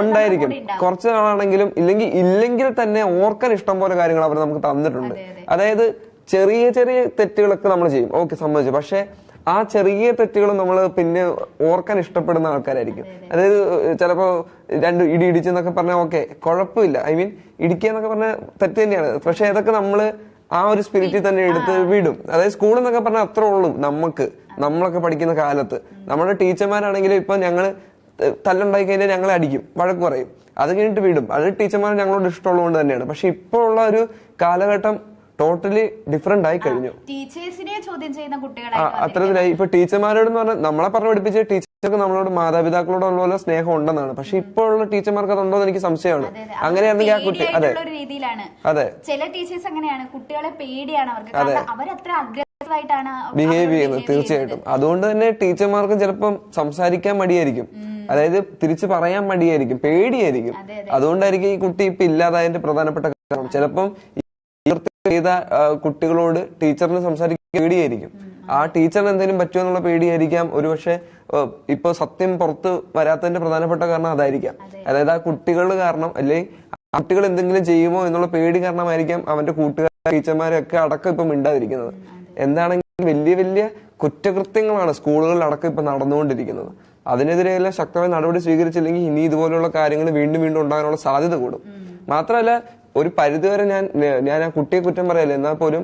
ഉണ്ടായിരിക്കും. കുറച്ച് നാളാണെങ്കിലും ഇല്ലെങ്കിൽ തന്നെ ഓർക്കാൻ ഇഷ്ടം പോലെ കാര്യങ്ങൾ അവർ നമുക്ക് തന്നിട്ടുണ്ട്. അതായത് ചെറിയ ചെറിയ തെറ്റുകളൊക്കെ നമ്മൾ ചെയ്യും, ഓക്കെ സമ്മതിച്ചു. പക്ഷെ ആ ചെറിയ തെറ്റുകൾ നമ്മൾ പിന്നെ ഓർക്കാൻ ഇഷ്ടപ്പെടുന്ന ആൾക്കാരായിരിക്കും. അതായത് ചിലപ്പോ 2 ഇടി ഇടിച്ചെന്നൊക്കെ പറഞ്ഞാൽ ഓക്കെ കുഴപ്പമില്ല, ഐ മീൻ ഇടിക്കുക എന്നൊക്കെ പറഞ്ഞാൽ തെറ്റ് തന്നെയാണ്. പക്ഷെ അതൊക്കെ നമ്മള് ആ ഒരു സ്പിരിറ്റിൽ തന്നെ എടുത്ത് വിടും. അതായത് സ്കൂളിൽ എന്നൊക്കെ പറഞ്ഞാൽ അത്രേ ഉള്ളൂ. നമ്മളൊക്കെ പഠിക്കുന്ന കാലത്ത് നമ്മുടെ ടീച്ചർമാരാണെങ്കിലും ഇപ്പൊ ഞങ്ങള് തല്ലുണ്ടായി കഴിഞ്ഞാൽ ഞങ്ങളെ അടിക്കും, വഴക്ക് പറയും, അത് കഴിഞ്ഞിട്ട് വിടും. അത് ടീച്ചർമാർ ഞങ്ങളോട് ഇഷ്ടമുള്ളത് കൊണ്ട് തന്നെയാണ്. പക്ഷെ ഇപ്പോൾ ഉള്ള ഒരു കാലഘട്ടം ടോട്ടലി ഡിഫറെന്റ് ആയി കഴിഞ്ഞു. ടീച്ചേഴ്സിനെ ചോദ്യം ചെയ്യുന്ന കുട്ടികളായിട്ട് അത്തരത്തിലായി. ഇപ്പൊ ടീച്ചർമാരോട് പറഞ്ഞാൽ നമ്മളെ പറഞ്ഞു പഠിപ്പിച്ച ടീച്ചർക്ക് നമ്മളോട് മാതാപിതാക്കളോടുള്ള പോലെ സ്നേഹം ഉണ്ടെന്നാണ്. പക്ഷെ ഇപ്പോഴുള്ള ടീച്ചർമാർക്ക് അതുണ്ടോ എന്ന് എനിക്ക് സംശയമാണ്. അങ്ങനെയാണെങ്കിൽ ആ കുട്ടി രീതിയിലാണ് അതെ ചില ടീച്ചേഴ്സ് അങ്ങനെയാണ്, കുട്ടികളെ പേടിയാണ് അവർക്ക്, അവരത്ര അഗ്രസീവായിട്ടാണ് ബിഹേവ് ചെയ്യുന്നത്. തീർച്ചയായിട്ടും. അതുകൊണ്ട് തന്നെ ടീച്ചർമാർക്കും ചിലപ്പം സംസാരിക്കാൻ മടിയായിരിക്കും, അതായത് തിരിച്ചു പറയാൻ മടിയായിരിക്കും, പേടിയായിരിക്കും. അതുകൊണ്ടായിരിക്കും ഈ കുട്ടി ഇപ്പൊ ഇല്ലാതായതിന്റെ പ്രധാനപ്പെട്ട കാരണം. ചിലപ്പം ചെയ്ത കുട്ടികളോട് ടീച്ചറിന് സംസാരിക്കാൻ പേടിയായിരിക്കും. ആ ടീച്ചറിന് എന്തെങ്കിലും പറ്റുമോ എന്നുള്ള പേടിയായിരിക്കാം. ഒരുപക്ഷെ ഇപ്പൊ സത്യം പുറത്ത് വരാത്തതിന്റെ പ്രധാനപ്പെട്ട കാരണം അതായിരിക്കാം. അതായത് ആ കുട്ടികൾ കാരണം, അല്ലെങ്കിൽ കുട്ടികൾ എന്തെങ്കിലും ചെയ്യുമോ എന്നുള്ള പേടി കാരണമായിരിക്കാം അവന്റെ കൂട്ടുകാർ ടീച്ചർമാരൊക്കെ അടക്കം ഇപ്പൊ മിണ്ടാതിരിക്കുന്നത്. എന്താണെങ്കിലും വലിയ വലിയ കുറ്റകൃത്യങ്ങളാണ് സ്കൂളുകളിൽ അടക്കം ഇപ്പൊ നടന്നുകൊണ്ടിരിക്കുന്നത്. അതിനെതിരെയെല്ലാം ശക്തമായ നടപടി സ്വീകരിച്ചില്ലെങ്കിൽ ഇനി ഇതുപോലുള്ള കാര്യങ്ങൾ വീണ്ടും വീണ്ടും ഉണ്ടാകാനുള്ള സാധ്യത കൂടും. മാത്രമല്ല, ഒരു പരിധിവരെ ഞാൻ ആ കുട്ടിയെ കുറ്റം പറയല്ല, എന്നാൽ പോലും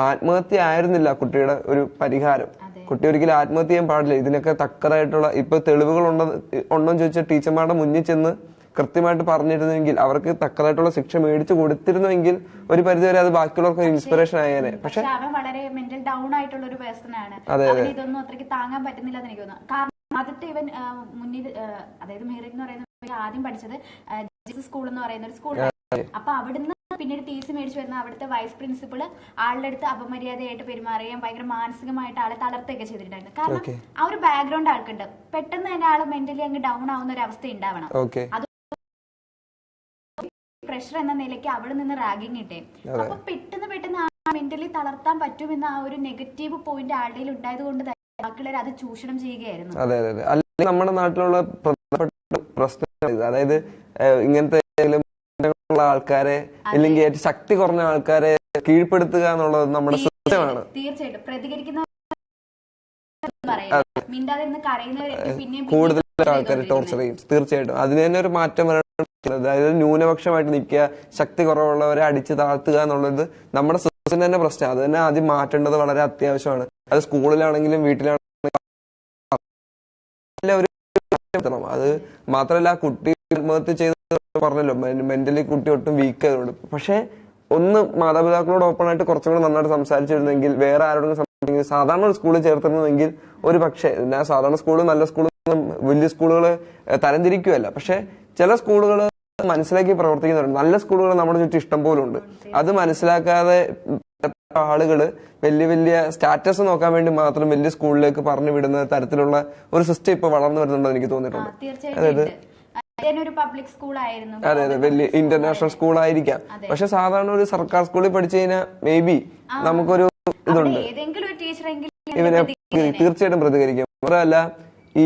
ആത്മഹത്യ ആയിരുന്നില്ല കുട്ടിയുടെ ഒരു പരിഹാരം. കുട്ടി ഒരിക്കലും ആത്മഹത്യ ചെയ്യാൻ പാടില്ല. ഇതിനൊക്കെ തക്കതായിട്ടുള്ള ഇപ്പൊ തെളിവുകൾ ഉണ്ടോന്ന് ചോദിച്ചാൽ ടീച്ചർമാരുടെ മുന്നിൽ ചെന്ന് കൃത്യമായിട്ട് പറഞ്ഞിരുന്നെങ്കിൽ, അവർക്ക് തക്കതായിട്ടുള്ള ശിക്ഷ മേടിച്ചു കൊടുത്തിരുന്നെങ്കിൽ ഒരു പരിധിവരെ അത് ബാക്കിയുള്ളവർക്ക് ഇൻസ്പിറേഷൻ ആയേനെ. പക്ഷെ അവൻ വളരെ മെന്റൽ ഡൗൺ ആയിട്ടുള്ള ഒരു പേഴ്സൺ ആണ്. ഇതൊന്നും അത്രയ്ക്ക് താങ്ങാൻ പറ്റുന്നില്ല എന്ന് എനിക്ക് തോന്നുന്നു. കാരണം ആദ്യത്തെ ഇവൻ മുന്നിൽ, അതായത് മെഹറിൻ എന്ന് പറയുന്ന ആദ്യം പഠിച്ചത് സ്കൂൾ എന്ന് പറയുന്ന ഒരു സ്കൂളിലാണ്. അപ്പൊ അവിടുന്ന് പിന്നീട് ടി.സി മേടിച്ചു വരുന്ന അവിടുത്തെ വൈസ് പ്രിൻസിപ്പള് ആളുടെ അടുത്ത് അപമര്യാദയായിട്ട് പെരുമാറുകയും ഭയങ്കര മാനസികമായിട്ട് ആളെ തളർത്തുകയൊക്കെ ചെയ്തിട്ടുണ്ടായിരുന്നു. കാരണം ആ ഒരു ബാക്ക്ഗ്രൗണ്ട് ആൾക്കുണ്ട്. പെട്ടെന്ന് തന്നെ ആള് മെന്റലി അങ്ങ് ഡൗൺ ആവുന്ന ഒരു അവസ്ഥ ഉണ്ടാവണം. അത് പ്രഷർ എന്ന നിലയ്ക്ക് അവിടെ നിന്ന് റാഗിങ് കിട്ടേ. അപ്പൊ പെട്ടെന്ന് ആ മെന്റലി തളർത്താൻ പറ്റുമെന്ന ആ ഒരു നെഗറ്റീവ് പോയിന്റ് ആളുടെ ഉണ്ടായത് കൊണ്ട് ബാക്കിയുള്ളവർ അത് ചൂഷണം ചെയ്യുകയായിരുന്നു. അതെ അതെ. അല്ലെങ്കിൽ നമ്മുടെ നാട്ടിലുള്ള പ്രശ്നം, അതായത് ഇങ്ങനത്തെ ആൾക്കാരെ ഇല്ലെങ്കിൽ ഏറ്റവും ശക്തി കുറഞ്ഞ ആൾക്കാരെ കീഴ്പ്പെടുത്തുക എന്നുള്ളത് നമ്മുടെ സിസ്റ്റമാണ്. തീർച്ചയായിട്ടും പ്രതികരിക്കുന്ന കൂടുതൽ ആൾക്കാരെ ടോർച്ചർ ചെയ്യും. തീർച്ചയായിട്ടും അതിന് തന്നെ ഒരു മാറ്റം വരണം. അതായത് ന്യൂനപക്ഷമായിട്ട് നിൽക്കുക, ശക്തി കുറവുള്ളവരെ അടിച്ചു താഴ്ത്തുക എന്നുള്ളത് നമ്മുടെ സിസ്റ്റത്തിന്റെ തന്നെ പ്രശ്നം. അത് തന്നെ ആദ്യം മാറ്റേണ്ടത് വളരെ അത്യാവശ്യമാണ്. അത് സ്കൂളിലാണെങ്കിലും വീട്ടിലാണെങ്കിലും അത് മാത്രമല്ല, കുട്ടി ആത്മഹത്യ ചെയ്ത് പറഞ്ഞല്ലോ, മെന്റലി കുട്ടി ഒട്ടും വീക്ക് ആയതുകൊണ്ട്. പക്ഷെ ഒന്ന് മാതാപിതാക്കളോട് ഓപ്പൺ ആയിട്ട് കുറച്ചും കൂടെ നന്നായിട്ട് സംസാരിച്ചിരുന്നെങ്കിൽ, വേറെ ആരോടും സംസാരിച്ചെങ്കിൽ, സാധാരണ ഒരു സ്കൂളിൽ ചേർത്തിരുന്നെങ്കിൽ ഒരു പക്ഷേ, സാധാരണ സ്കൂള് നല്ല സ്കൂള് വലിയ സ്കൂളുകൾ തരംതിരിക്കുകയല്ല, പക്ഷെ ചില സ്കൂളുകൾ മനസ്സിലാക്കി പ്രവർത്തിക്കുന്നുണ്ട്. നല്ല സ്കൂളുകൾ നമ്മുടെ ചുറ്റും ഇഷ്ടം പോലും ഉണ്ട്. അത് മനസ്സിലാക്കാതെ ആളുകള് വലിയ വലിയ സ്റ്റാറ്റസ് നോക്കാൻ വേണ്ടി മാത്രം വലിയ സ്കൂളിലേക്ക് പറഞ്ഞു വിടുന്ന തരത്തിലുള്ള ഒരു സിസ്റ്റം ഇപ്പൊ വളർന്നു വരുന്നുണ്ടെന്ന് എനിക്ക് തോന്നിയിട്ടുണ്ട്. അതായത് പബ്ലിക് സ്കൂൾ ആയിരുന്നു, അതെ അതെ, വലിയ ഇന്റർനാഷണൽ സ്കൂൾ ആയിരിക്കാം. പക്ഷെ സാധാരണ ഒരു സർക്കാർ സ്കൂളിൽ പഠിച്ചു കഴിഞ്ഞാൽ മേ ബി നമുക്കൊരു ഇതുണ്ട്, ഇവനെ തീർച്ചയായിട്ടും പ്രതികരിക്കും. മാത്രമല്ല, ഈ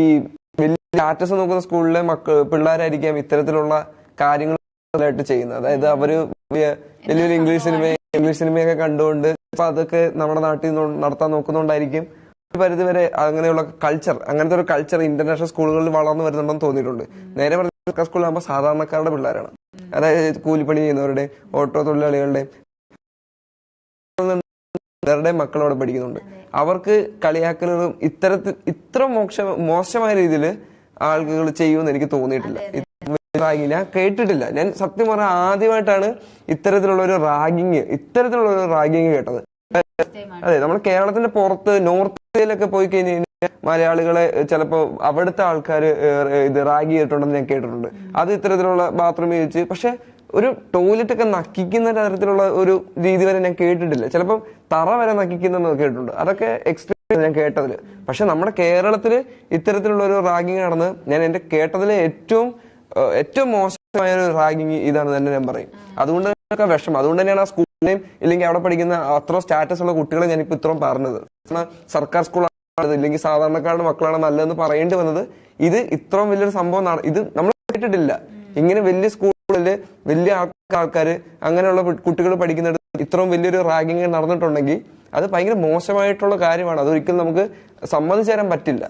വലിയ സ്റ്റാറ്റസ് നോക്കുന്ന സ്കൂളിലെ പിള്ളേരായിരിക്കാം ഇത്തരത്തിലുള്ള കാര്യങ്ങളായിട്ട് ചെയ്യുന്നത്. അതായത് അവര് വലിയൊരു ഇംഗ്ലീഷ് സിനിമയൊക്കെ കണ്ടുകൊണ്ട് ഇപ്പൊ അതൊക്കെ നമ്മുടെ നാട്ടിൽ നടത്താൻ നോക്കുന്നുണ്ടായിരിക്കും. ഒരു പരിധിവരെ അങ്ങനെയുള്ള കൾച്ചർ, അങ്ങനത്തെ ഒരു കൾച്ചർ ഇന്റർനാഷണൽ സ്കൂളുകളിൽ വളർന്നു വരുന്നുണ്ടെന്ന് തോന്നിയിട്ടുണ്ട്. നേരെ പറഞ്ഞ സർക്കാർ സ്കൂളിലാകുമ്പോൾ സാധാരണക്കാരുടെ പിള്ളേരാണ്, അതായത് കൂലിപ്പണി ചെയ്യുന്നവരുടെ, ഓട്ടോ തൊഴിലാളികളുടെ മക്കളോടെ പഠിക്കുന്നുണ്ട്. അവർക്ക് കളിയാക്കലുകളും ഇത്ര മോശമായ രീതിയിൽ ആളുകൾ ചെയ്യുമെന്ന് എനിക്ക് തോന്നിയിട്ടില്ല. ഞാൻ കേട്ടിട്ടില്ല. ഞാൻ സത്യം പറഞ്ഞാൽ ആദ്യമായിട്ടാണ് ഇത്തരത്തിലുള്ള ഒരു റാഗിങ് കേട്ടത്. അതെ, നമ്മൾ കേരളത്തിന്റെ പുറത്ത് നോർത്ത് ഇന്ത്യയിലൊക്കെ പോയി കഴിഞ്ഞ് കഴിഞ്ഞാൽ മലയാളികളെ ചിലപ്പോ അവിടുത്തെ ആൾക്കാർ ഇത് റാഗ് ചെയ്തിട്ടുണ്ടെന്ന് ഞാൻ കേട്ടിട്ടുണ്ട്. അത് ഇത്തരത്തിലുള്ള ബാത്റൂമിൽ വെച്ച്, പക്ഷെ ഒരു ടോയ്ലറ്റ് ഒക്കെ നക്കിക്കുന്ന തരത്തിലുള്ള ഒരു രീതി വരെ ഞാൻ കേട്ടിട്ടില്ല. ചിലപ്പം തറ വരെ നക്കിക്കുന്ന കേട്ടിട്ടുണ്ട്. അതൊക്കെ എക്സ്പീരിയൻസ് ഞാൻ കേട്ടതില്. പക്ഷെ നമ്മുടെ കേരളത്തില് ഇത്തരത്തിലുള്ള ഒരു റാഗിങ് നടന്ന് ഞാൻ എന്റെ കേട്ടതിലെ ഏറ്റവും മോശമായ ഒരു റാഗിങ് ഇതാണ് തന്നെ ഞാൻ പറയും. അതുകൊണ്ട് വിഷമം. അതുകൊണ്ട് തന്നെയാണ് ആ സ്കൂളിനെയും ഇല്ലെങ്കിൽ അവിടെ പഠിക്കുന്ന അത്ര സ്റ്റാറ്റസ് ഉള്ള കുട്ടികളെ ഞാനിപ്പോ ഇത്രയും പറഞ്ഞത്. സർക്കാർ സ്കൂളാണ് ഇല്ലെങ്കിൽ സാധാരണക്കാരുടെ മക്കളാണ് നല്ലതെന്ന് പറയേണ്ടി വന്നത്. ഇത് ഇത്രയും വലിയൊരു സംഭവം ഇത് നമ്മൾ കേട്ടിട്ടില്ല. ഇങ്ങനെ വലിയ സ്കൂളില് വലിയ ആൾക്കാര് അങ്ങനെയുള്ള കുട്ടികൾ പഠിക്കുന്നിടത്ത് ഇത്രയും വലിയൊരു റാഗിങ് നടന്നിട്ടുണ്ടെങ്കിൽ അത് ഭയങ്കര മോശമായിട്ടുള്ള കാര്യമാണ്. അതൊരിക്കലും നമുക്ക് സമ്മതിച്ചു തരാൻ പറ്റില്ല.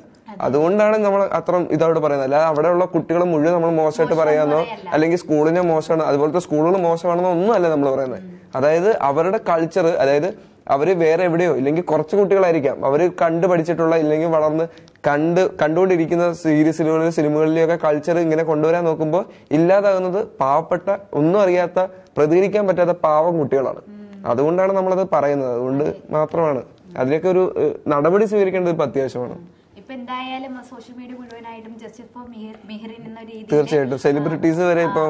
അതുകൊണ്ടാണ് നമ്മൾ അത്ര ഇതോട് പറയുന്നത്. അല്ലാതെ അവിടെയുള്ള കുട്ടികൾ മുഴുവൻ നമ്മൾ മോശമായിട്ട് പറയാന്നോ അല്ലെങ്കിൽ സ്കൂളിനെ മോശമാണ് അതുപോലത്തെ സ്കൂളുകൾ മോശമാണെന്നോ ഒന്നും അല്ല നമ്മൾ പറയുന്നത്. അതായത് അവരുടെ കൾച്ചർ, അതായത് അവര് വേറെ എവിടെയോ ഇല്ലെങ്കിൽ കുറച്ച് കുട്ടികളായിരിക്കാം അവര് കണ്ടു പഠിച്ചിട്ടുള്ള ഇല്ലെങ്കിൽ വളർന്ന് കണ്ടുകൊണ്ടിരിക്കുന്ന സീരീസിലും സിനിമകളിലെയൊക്കെ കൾച്ചർ ഇങ്ങനെ കൊണ്ടുവരാൻ നോക്കുമ്പോൾ ഇല്ലാതാകുന്നത് പാവപ്പെട്ട, ഒന്നും അറിയാത്ത, പ്രതികരിക്കാൻ പറ്റാത്ത പാവം കുട്ടികളാണ്. അതുകൊണ്ടാണ് നമ്മളത് പറയുന്നത്. അതുകൊണ്ട് മാത്രമാണ് അതിനൊക്കെ ഒരു നടപടി സ്വീകരിക്കേണ്ടത് ഇപ്പൊ അത്യാവശ്യമാണ്. ഇപ്പൊ എന്തായാലും സോഷ്യൽ മീഡിയ മുഴുവനായിട്ടും ജസ്റ്റിസ് ഫോർ മെഹറിൻ എന്ന രീതിയിൽ തീർച്ചയായിട്ടും സെലിബ്രിറ്റീസ് വരെ ഇപ്പൊ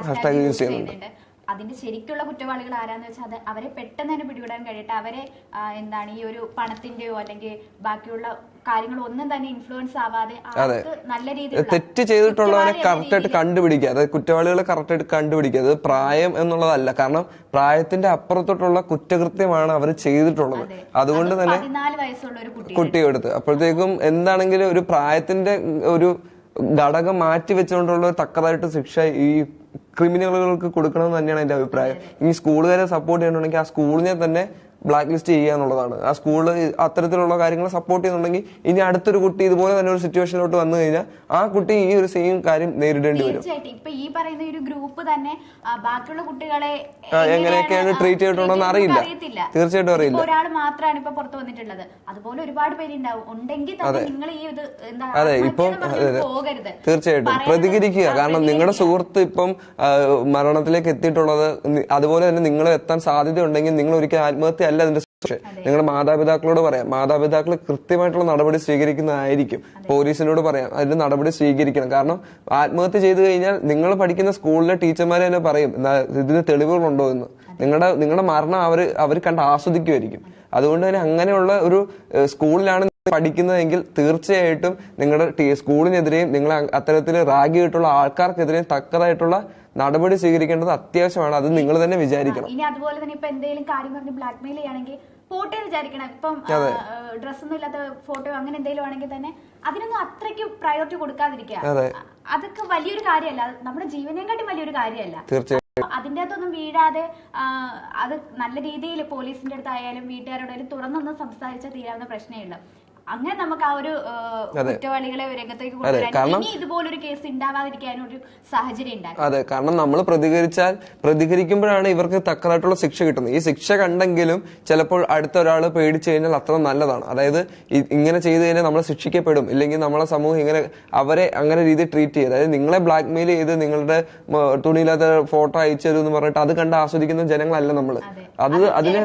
ഹാഷ്ടാഗ് യൂസ് ചെയ്യുന്നുണ്ട്. അതിന്റെ ശരിക്കുള്ള കുറ്റവാളികൾ ആരാന്ന് വെച്ചാൽ അവരെ പെട്ടെന്ന് തന്നെ പിടികൂടാൻ കഴിയട്ടെ. അവരെ എന്താണ് ഈ ഒരു പണത്തിന്റെയോ അല്ലെങ്കിൽ ബാക്കിയുള്ള കാര്യങ്ങൾ ഒന്നും തന്നെ ഇൻഫ്ലുവൻസ് ആവാതെ നല്ല രീതിയിൽ തെറ്റ് ചെയ്തിട്ടുള്ളവരെ കറക്റ്റായിട്ട് കണ്ടുപിടിക്കുക, അതായത് കുറ്റവാളികളെ കറക്റ്റായിട്ട് കണ്ടുപിടിക്കുക. അത് പ്രായം എന്നുള്ളതല്ല, കാരണം പ്രായത്തിന്റെ അപ്പുറത്തോട്ടുള്ള കുറ്റകൃത്യമാണ് അവർ ചെയ്തിട്ടുള്ളത്. അതുകൊണ്ട് തന്നെ 14 വയസ്സുള്ള ഒരു കുട്ടിയെടുത്ത് അപ്പോഴത്തേക്കും എന്താണെങ്കിലും ഒരു പ്രായത്തിന്റെ ഒരു ഘടകം മാറ്റി വെച്ചുകൊണ്ടുള്ള തക്കതായിട്ട് ശിക്ഷ ഈ ക്രിമിനലുകൾക്ക് കൊടുക്കണമെന്ന് തന്നെയാണ് എന്റെ അഭിപ്രായം. ഈ സ്കൂളുകാരെ സപ്പോർട്ട് ചെയ്യണമെങ്കിൽ ആ സ്കൂളിനെ തന്നെ ബ്ലാക്ക് ലിസ്റ്റ് ചെയ്യുക എന്നുള്ളതാണ്. ആ സ്കൂള് അത്തരത്തിലുള്ള കാര്യങ്ങൾ സപ്പോർട്ട് ചെയ്യുന്നുണ്ടെങ്കിൽ ഇനി അടുത്തൊരു കുട്ടി ഇതുപോലെ തന്നെ ഒരു സിറ്റുവേഷനിലോട്ട് വന്നു കഴിഞ്ഞാൽ ആ കുട്ടി ഈ ഒരു സെയിം കാര്യം നേരിടേണ്ടി വരും. തീർച്ചയായിട്ടും ഇപ്പൊ ഈ പറയുന്ന ഒരു ഗ്രൂപ്പ് തന്നെ ബാക്കിയുള്ള കുട്ടികളെ എങ്ങനെയൊക്കെയാണ് ട്രീറ്റ് ചെയ്തിട്ടുണ്ടോന്ന് അറിയില്ല. തീർച്ചയായിട്ടും അറിയില്ല. ഒരാൾ മാത്രമാണ് ഇപ്പൊ പുറത്ത് വന്നിട്ടുള്ളത്. അതുപോലെ ഒരുപാട് പേരുണ്ടാവും. ഉണ്ടെങ്കിൽ തന്നെ നിങ്ങൾ ഈ ഇത് അതെ ഇപ്പം പോകരുത്. തീർച്ചയായിട്ടും പ്രതികരിക്കുക. കാരണം നിങ്ങളുടെ സുഹൃത്ത് ഇപ്പം മരണത്തിലേക്ക് എത്തിയിട്ടുള്ളത്, അതുപോലെ തന്നെ നിങ്ങൾ എത്താൻ സാധ്യത ഉണ്ടെങ്കിൽ നിങ്ങൾ ഒരിക്കലും ആത്മഹത്യ അല്ല അതിന്റെ പക്ഷേ നിങ്ങളുടെ മാതാപിതാക്കളോട് പറയാം. മാതാപിതാക്കൾ കൃത്യമായിട്ടുള്ള നടപടി സ്വീകരിക്കുന്നതായിരിക്കും. പോലീസിനോട് പറയാം, അതിന്റെ നടപടി സ്വീകരിക്കണം. കാരണം ആത്മഹത്യ ചെയ്തു കഴിഞ്ഞാൽ നിങ്ങൾ പഠിക്കുന്ന സ്കൂളിലെ ടീച്ചർമാരെ തന്നെ പറയും ഇതിന് തെളിവുകളുണ്ടോ എന്ന്. നിങ്ങളുടെ മരണം അവർ കണ്ട് ആസ്വദിക്കുമായിരിക്കും. അതുകൊണ്ട് തന്നെ അങ്ങനെയുള്ള ഒരു സ്കൂളിലാണ് പഠിക്കുന്നതെങ്കിൽ തീർച്ചയായിട്ടും നിങ്ങളുടെ സ്കൂളിനെതിരെയും നിങ്ങൾ അത്തരത്തിൽ റാഗ് ചെയ്തിട്ടുള്ള ആൾക്കാർക്കെതിരെയും തക്കതായിട്ടുള്ള നടപടി സ്വീകരിക്കേണ്ടത് അത്യാവശ്യമാണ്. അത് നിങ്ങൾ തന്നെ വിചാരിക്കണം. ഇനി അതുപോലെ തന്നെ ഇപ്പൊ എന്തെങ്കിലും കാര്യം പറഞ്ഞ് ബ്ലാക്ക് മെയിൽ ചെയ്യുകയാണെങ്കിൽ ഫോട്ടോ വിചാരിക്കണം. ഇപ്പം ഡ്രസ്സൊന്നും ഇല്ലാത്ത ഫോട്ടോ അങ്ങനെ എന്തെങ്കിലും ആണെങ്കിൽ തന്നെ അതിനൊന്നും അത്രയ്ക്ക് പ്രയോറിറ്റി കൊടുക്കാതിരിക്കുക. അതൊക്കെ വലിയൊരു കാര്യമല്ല, നമ്മുടെ ജീവനെക്കാട്ടി വലിയൊരു കാര്യമല്ല. അതിന്റെ അകത്തൊന്നും വീഴാതെ അത് നല്ല രീതിയിൽ പോലീസിന്റെ അടുത്തായാലും വീട്ടുകാരോടായാലും തുറന്നൊന്നും സംസാരിച്ചാൽ തീരാവുന്ന പ്രശ്നമേ ഉള്ളൂ. അങ്ങനെ നമുക്ക് ആ ഒരു കുറ്റവാളികളെ രംഗത്തേക്ക് കൊണ്ടുവരാൻ ഇനി ഇതുപോലൊരു കേസ് ഉണ്ടാവാതിരിക്കാനും ഒരു സാഹചര്യം ഉണ്ടാകും. അതെ, കാരണം നമ്മൾ പ്രതികരിക്കുമ്പോഴാണ് ഇവർക്ക് തക്കതായിട്ടുള്ള ശിക്ഷ കിട്ടുന്നത്. ഈ ശിക്ഷ കണ്ടെങ്കിലും ചിലപ്പോൾ അടുത്ത ഒരാൾ പേടിച്ചു കഴിഞ്ഞാൽ അത്ര നല്ലതാണ്. അതായത് ഇങ്ങനെ ചെയ്തു കഴിഞ്ഞാൽ നമ്മൾ ശിക്ഷിക്കപ്പെടും, ഇല്ലെങ്കിൽ നമ്മളെ സമൂഹം ഇങ്ങനെ അവരെ അങ്ങനെ രീതിയിൽ ട്രീറ്റ് ചെയ്ത്, അതായത് നിങ്ങളെ ബ്ലാക്ക് മെയിൽ ചെയ്ത് നിങ്ങളുടെ തുണിയില്ലാത്ത ഫോട്ടോ അയച്ചു തരും എന്ന് പറഞ്ഞിട്ട് അത് കണ്ട് ആസ്വദിക്കുന്ന ജനങ്ങളല്ല നമ്മള്. അതിന്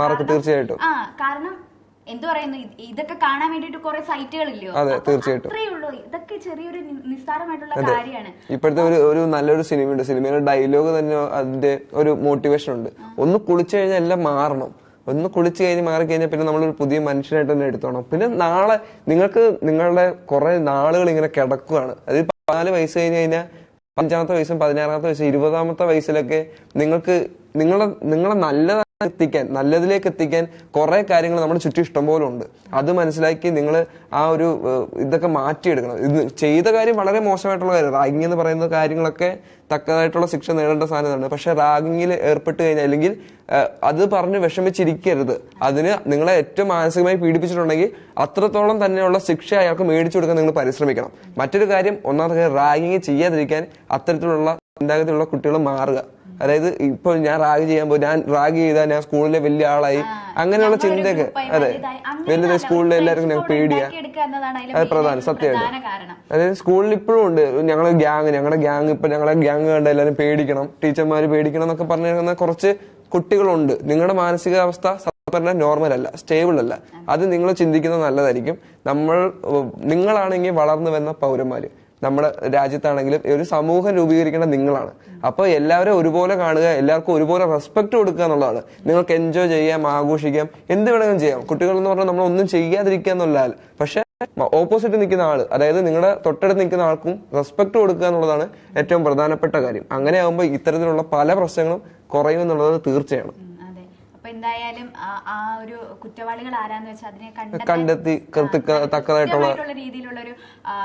മറക്കും തീർച്ചയായിട്ടും. കാരണം എന്തു പറയുന്നു, ഇതൊക്കെ കാണാൻ വേണ്ടിട്ട് കുറെ സൈറ്റുകളില്ലയോ? അതെ, തീർച്ചയായിട്ടും. അത്രേ ഉള്ളൂ. ഇതൊക്കെ ചെറിയൊരു നിസ്സാരമായിട്ടുള്ള കാര്യമാണ്. ഇപ്പോഴത്തെ ഒരു നല്ലൊരു സിനിമയുണ്ട്, സിനിമയുടെ ഡയലോഗ് തന്നെ അതിന്റെ ഒരു മോട്ടിവേഷൻ ഉണ്ട്. ഒന്ന് കുളിച്ചു കഴിഞ്ഞാൽ എല്ലാം മാറണം, ഒന്ന് കുളിച്ചു കഴിഞ്ഞ് മാറിക്കഴിഞ്ഞാൽ പിന്നെ നമ്മളൊരു പുതിയ മനുഷ്യനായിട്ട് തന്നെ എടുത്തോണം. പിന്നെ നാളെ നിങ്ങളുടെ കുറെ നാളുകൾ ഇങ്ങനെ കിടക്കുകയാണ്. അത് 14 വയസ്സ് കഴിഞ്ഞ് കഴിഞ്ഞാൽ 5-ാമത്തെ വയസ്സും 16-ാമത്തെ വയസ്സും 20-ാമത്തെ വയസ്സിലൊക്കെ നിങ്ങൾക്ക് നിങ്ങളെ നല്ലതിലേക്ക് എത്തിക്കാൻ കുറെ കാര്യങ്ങൾ നമ്മുടെ ചുറ്റും ഇഷ്ടംപോലെ ഉണ്ട്. അത് മനസ്സിലാക്കി നിങ്ങൾ ആ ഒരു ഇതൊക്കെ മാറ്റിയെടുക്കണം. ഇത് ചെയ്ത കാര്യം വളരെ മോശമായിട്ടുള്ള കാര്യം. റാഗിങ് എന്ന് പറയുന്ന കാര്യങ്ങളൊക്കെ തക്കതായിട്ടുള്ള ശിക്ഷ നേടേണ്ട സാധനമാണ്. പക്ഷെ റാഗിങ്ങിൽ ഏർപ്പെട്ട് കഴിഞ്ഞാൽ അല്ലെങ്കിൽ അത് പറഞ്ഞ് വിഷമിച്ചിരിക്കരുത്. അതിന് നിങ്ങളെ ഏറ്റവും മാനസികമായി പീഡിപ്പിച്ചിട്ടുണ്ടെങ്കിൽ അത്രത്തോളം തന്നെയുള്ള ശിക്ഷ അയാൾക്ക് മേടിച്ചു കൊടുക്കാൻ നിങ്ങൾ പരിശ്രമിക്കണം. മറ്റൊരു കാര്യം, ഒന്നാമത്തെ റാഗിങ് ചെയ്യാതിരിക്കാൻ അത്തരത്തിലുള്ള ചിന്താഗതിയുള്ള കുട്ടികൾ മാറുക. അതായത് ഇപ്പൊ ഞാൻ റാഗ് ചെയ്യാൻ പോയി, ഞാൻ റാഗ് ചെയ്താൽ ഞാൻ സ്കൂളിലെ വലിയ ആളായി, അങ്ങനെയുള്ള ചിന്തയൊക്കെ. അതെ, വലിയ സ്കൂളിലെ എല്ലാവർക്കും ഞങ്ങൾ പേടിയാ. അത് പ്രധാനം, സത്യമായിട്ട്. അതായത് സ്കൂളിൽ ഇപ്പോഴും ഉണ്ട് ഞങ്ങളുടെ ഗ്യാങ് ഇപ്പൊ ഞങ്ങളെ ഗ്യാങ് കണ്ട എല്ലാവരും പേടിക്കണം, ടീച്ചർമാര് പേടിക്കണം എന്നൊക്കെ പറഞ്ഞിരുന്ന കുറച്ച് കുട്ടികളുണ്ട്. നിങ്ങളുടെ മാനസികാവസ്ഥ പറഞ്ഞാൽ നോർമൽ അല്ല, സ്റ്റേബിൾ അല്ല. അത് നിങ്ങൾ ചിന്തിക്കുന്നത് നല്ലതായിരിക്കും. നിങ്ങളാണെങ്കിൽ വളർന്നു വന്ന പൗരന്മാര്, നമ്മുടെ രാജ്യത്താണെങ്കിലും ഒരു സമൂഹം രൂപീകരിക്കേണ്ട നിങ്ങളാണ്. അപ്പൊ എല്ലാവരും ഒരുപോലെ കാണുക, എല്ലാവർക്കും ഒരുപോലെ റെസ്പെക്ട് കൊടുക്കുക എന്നുള്ളതാണ്. നിങ്ങൾക്ക് എൻജോയ് ചെയ്യാം, ആഘോഷിക്കാം, എന്ത് വേണമെങ്കിലും ചെയ്യാം. കുട്ടികൾ എന്ന് പറഞ്ഞാൽ നമ്മളൊന്നും ചെയ്യാതിരിക്കുക എന്നുള്ളതല്ല, പക്ഷെ ഓപ്പോസിറ്റ് നിൽക്കുന്ന ആള്, അതായത് നിങ്ങളുടെ തൊട്ടടുത്ത് നിൽക്കുന്ന ആൾക്കും റെസ്പെക്ട് കൊടുക്കുക എന്നുള്ളതാണ് ഏറ്റവും പ്രധാനപ്പെട്ട കാര്യം. അങ്ങനെ ആകുമ്പോൾ ഇത്തരത്തിലുള്ള പല പ്രശ്നങ്ങളും കുറയും എന്നുള്ളത് തീർച്ചയാണ്. എന്തായാലും ആ ഒരു കുറ്റവാളികൾ ആരാന്ന് വെച്ചാൽ അതിനെ കണ്ടെത്തി തക്കതായിട്ടുള്ള രീതിയിലുള്ള ഒരു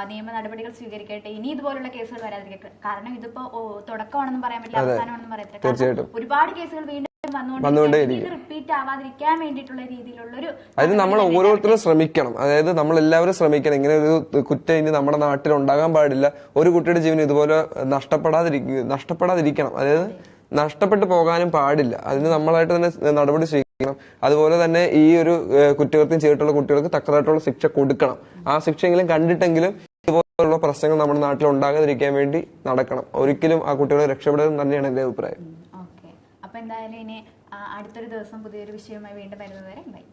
നിയമ നടപടികൾ സ്വീകരിക്കട്ടെ. ഇനി ഇതുപോലുള്ള കേസുകൾ വരാതിരിക്കട്ടെ. കാരണം ഇതിപ്പോ തുടക്കമാണെന്നും പറയാൻ പറ്റില്ല, അവസാനമാണെന്നും പറയത്തില്ല. തീർച്ചയായിട്ടും ഒരുപാട് കേസുകൾ വീണ്ടും വന്നുകൊണ്ടേയിരിക്കും. റിപ്പീറ്റ് ആവാതിരിക്കാൻ വേണ്ടിയിട്ടുള്ള രീതിയിലുള്ള ഒരു അതായത് നമ്മൾ ഓരോരുത്തരും ശ്രമിക്കണം. അതായത് നമ്മൾ എല്ലാവരും ശ്രമിക്കണം. ഇങ്ങനെ ഒരു കുറ്റം ഇനി നമ്മുടെ നാട്ടിൽ ഉണ്ടാകാൻ പാടില്ല. ഒരു കുട്ടിയുടെ ജീവൻ ഇതുപോലെ നഷ്ടപ്പെടാതിരിക്കണം. അതായത് നഷ്ടപ്പെട്ടു പോകാനും പാടില്ല. അതിന് നമ്മളായിട്ട് തന്നെ നടപടി സ്വീകരിക്കണം. അതുപോലെ തന്നെ ഈ ഒരു കുറ്റകൃത്യം ചെയ്തിട്ടുള്ള കുട്ടികൾക്ക് തക്കതായിട്ടുള്ള ശിക്ഷ കൊടുക്കണം. ആ ശിക്ഷയെങ്കിലും കണ്ടിട്ടെങ്കിലും ഇതുപോലുള്ള പ്രശ്നങ്ങൾ നമ്മുടെ നാട്ടിൽ ഉണ്ടാകാതിരിക്കാൻ വേണ്ടി നടക്കണം. ഒരിക്കലും ആ കുട്ടികളെ രക്ഷപ്പെടാൻ തന്നെയാണ് എന്റെ അഭിപ്രായം. അപ്പോൾ എന്തായാലും ഇനി അടുത്തൊരു ദിവസം പുതിയൊരു വിഷയവുമായി വീണ്ടും വരുന്നതുവരെ ബൈ.